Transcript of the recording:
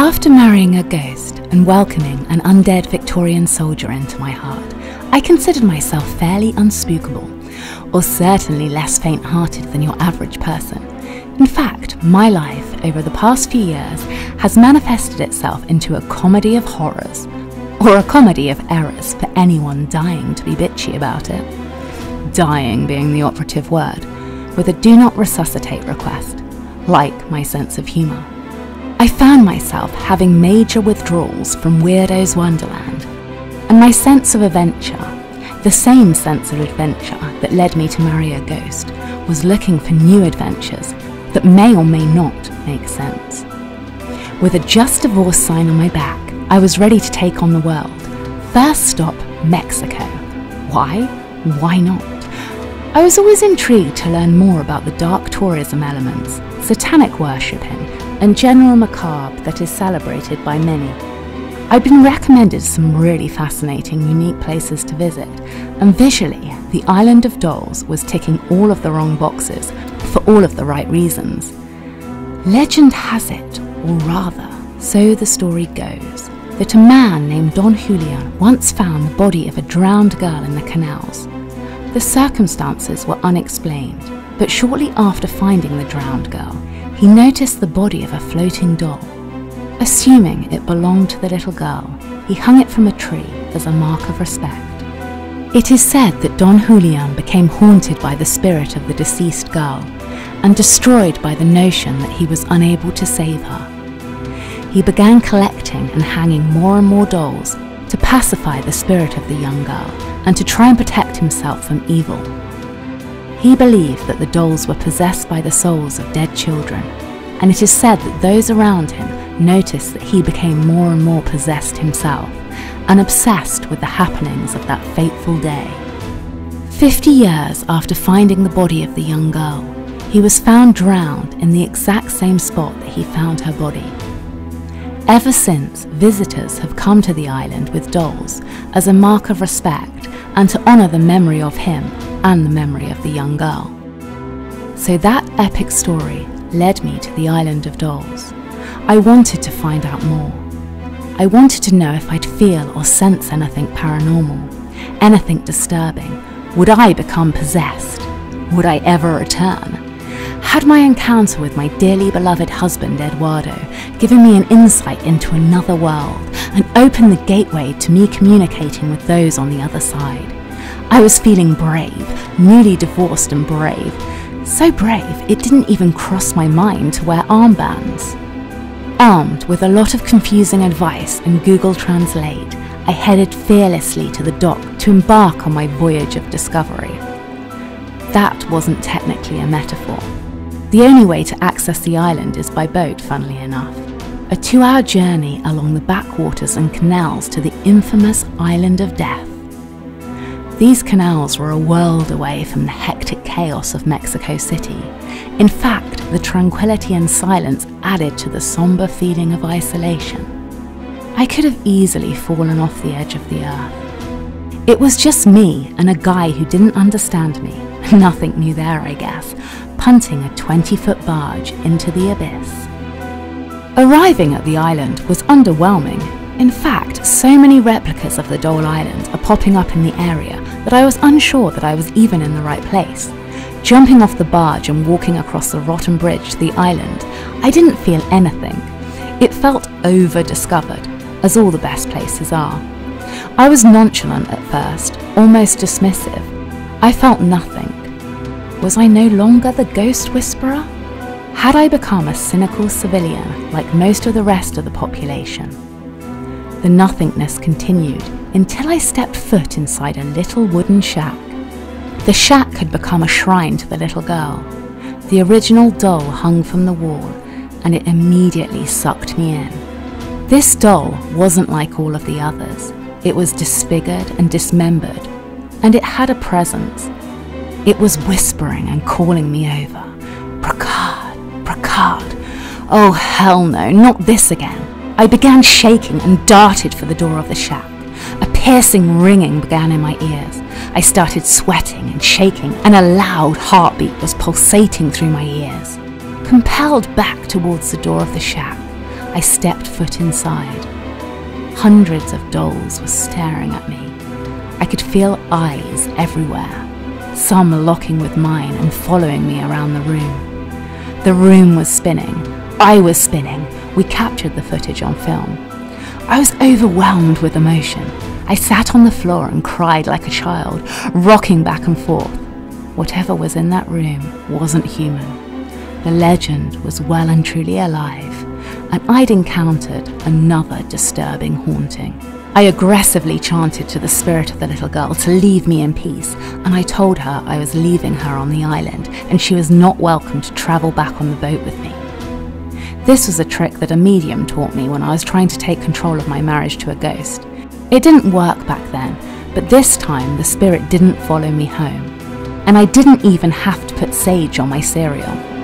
After marrying a ghost and welcoming an undead Victorian soldier into my heart, I considered myself fairly unspookable, or certainly less faint-hearted than your average person. In fact, my life over the past few years has manifested itself into a comedy of horrors, or a comedy of errors for anyone dying to be bitchy about it. Dying being the operative word, with a do not resuscitate request, like my sense of humour. I found myself having major withdrawals from Weirdo's Wonderland, and my sense of adventure, the same sense of adventure that led me to marry a ghost, was looking for new adventures that may or may not make sense. With a just divorced sign on my back, I was ready to take on the world. First stop, Mexico. Why? Why not? I was always intrigued to learn more about the dark tourism elements, satanic worshipping, and general macabre that is celebrated by many. I'd been recommended some really fascinating, unique places to visit, and visually, the Island of Dolls was ticking all of the wrong boxes for all of the right reasons. Legend has it, or rather, so the story goes, that a man named Don Julian once found the body of a drowned girl in the canals. The circumstances were unexplained, but shortly after finding the drowned girl, he noticed the body of a floating doll. Assuming it belonged to the little girl, he hung it from a tree as a mark of respect. It is said that Don Julian became haunted by the spirit of the deceased girl and destroyed by the notion that he was unable to save her. He began collecting and hanging more and more dolls to pacify the spirit of the young girl and to try and protect himself from evil. He believed that the dolls were possessed by the souls of dead children, and it is said that those around him noticed that he became more and more possessed himself and obsessed with the happenings of that fateful day. 50 years after finding the body of the young girl, he was found drowned in the exact same spot that he found her body. Ever since, visitors have come to the island with dolls as a mark of respect and to honour the memory of him and the memory of the young girl. So that epic story led me to the Island of Dolls. I wanted to find out more. I wanted to know if I'd feel or sense anything paranormal, anything disturbing. Would I become possessed? Would I ever return? Had my encounter with my dearly beloved husband Eduardo given me an insight into another world and opened the gateway to me communicating with those on the other side? I was feeling brave, newly divorced and brave. So brave, it didn't even cross my mind to wear armbands. Armed with a lot of confusing advice and Google Translate, I headed fearlessly to the dock to embark on my voyage of discovery. That wasn't technically a metaphor. The only way to access the island is by boat, funnily enough. A 2-hour journey along the backwaters and canals to the infamous Island of Death. These canals were a world away from the hectic chaos of Mexico City. In fact, the tranquility and silence added to the somber feeling of isolation. I could have easily fallen off the edge of the earth. It was just me and a guy who didn't understand me, nothing new there I guess, punting a 20-foot barge into the abyss. Arriving at the island was underwhelming. In fact, so many replicas of the Doll Island are popping up in the area that I was unsure that I was even in the right place. Jumping off the barge and walking across the rotten bridge to the island, I didn't feel anything. It felt over-discovered, as all the best places are. I was nonchalant at first, almost dismissive. I felt nothing. Was I no longer the ghost whisperer? Had I become a cynical civilian like most of the rest of the population? The nothingness continued until I stepped foot inside a little wooden shack. The shack had become a shrine to the little girl. The original doll hung from the wall, and it immediately sucked me in. This doll wasn't like all of the others. It was disfigured and dismembered, and it had a presence. It was whispering and calling me over. Brocarde, Brocarde. Oh hell no, not this again. I began shaking and darted for the door of the shack. A piercing ringing began in my ears. I started sweating and shaking, and a loud heartbeat was pulsating through my ears. Compelled back towards the door of the shack, I stepped foot inside. Hundreds of dolls were staring at me. I could feel eyes everywhere, some locking with mine and following me around the room. The room was spinning. I was spinning. We captured the footage on film. I was overwhelmed with emotion. I sat on the floor and cried like a child, rocking back and forth. Whatever was in that room wasn't human. The legend was well and truly alive, and I'd encountered another disturbing haunting. I aggressively chanted to the spirit of the little girl to leave me in peace, and I told her I was leaving her on the island and she was not welcome to travel back on the boat with me. This was a trick that a medium taught me when I was trying to take control of my marriage to a ghost. It didn't work back then, but this time the spirit didn't follow me home. And I didn't even have to put sage on my cereal.